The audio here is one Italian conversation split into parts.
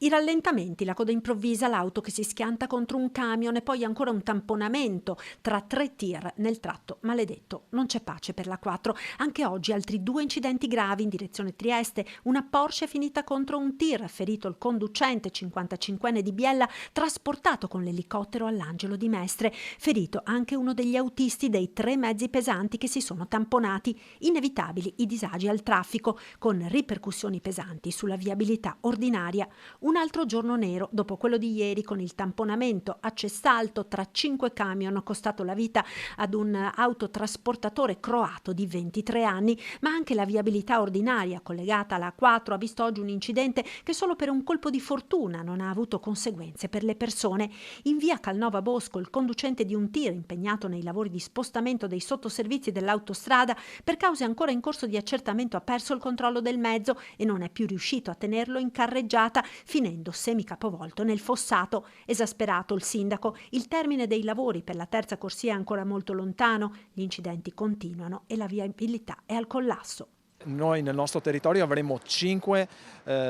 I rallentamenti, la coda improvvisa, l'auto che si schianta contro un camion e poi ancora un tamponamento tra tre tir nel tratto maledetto. Non c'è pace per la 4. Anche oggi altri due incidenti gravi in direzione Trieste. Una Porsche è finita contro un tir, ferito il conducente 55enne di Biella, trasportato con l'elicottero all'Angelo di Mestre. Ferito anche uno degli autisti dei tre mezzi pesanti che si sono tamponati. Inevitabili i disagi al traffico, con ripercussioni pesanti sulla viabilità ordinaria. Un altro giorno nero dopo quello di ieri, con il tamponamento a Cestalto tra 5 camion, costato la vita ad un autotrasportatore croato di 23 anni, ma anche la viabilità ordinaria collegata alla A4 ha visto oggi un incidente che solo per un colpo di fortuna non ha avuto conseguenze per le persone. In via Calnova Bosco il conducente di un tir impegnato nei lavori di spostamento dei sottoservizi dell'autostrada per cause ancora in corso di accertamento ha perso il controllo del mezzo e non è più riuscito a tenerlo in carreggiata, finendo semicapovolto nel fossato. Esasperato il sindaco, il termine dei lavori per la terza corsia è ancora molto lontano, gli incidenti continuano e la viabilità è al collasso. Noi nel nostro territorio avremo 5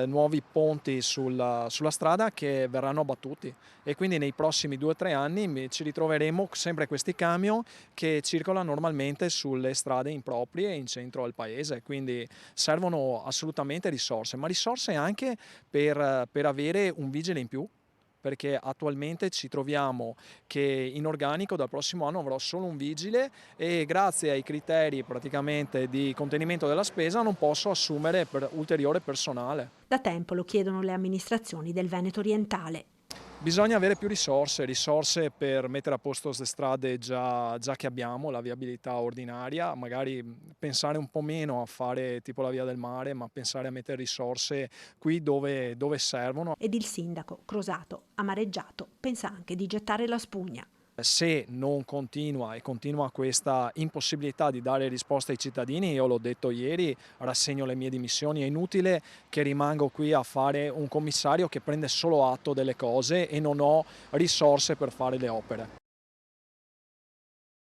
nuovi ponti sulla strada che verranno abbattuti e quindi nei prossimi 2 o 3 anni ci ritroveremo sempre questi camion che circolano normalmente sulle strade improprie in centro al paese, quindi servono assolutamente risorse, ma risorse anche per avere un vigile in più, perché attualmente ci troviamo che in organico dal prossimo anno avrò solo un vigile e grazie ai criteri praticamente di contenimento della spesa non posso assumere ulteriore personale. Da tempo lo chiedono le amministrazioni del Veneto orientale. Bisogna avere più risorse per mettere a posto queste strade già che abbiamo, la viabilità ordinaria, magari pensare un po' meno a fare tipo la via del mare, ma pensare a mettere risorse qui dove servono. Ed il sindaco, Crosato, amareggiato, pensa anche di gettare la spugna. Se non continua questa impossibilità di dare risposte ai cittadini, io l'ho detto ieri, rassegno le mie dimissioni. È inutile che rimango qui a fare un commissario che prende solo atto delle cose e non ho risorse per fare le opere.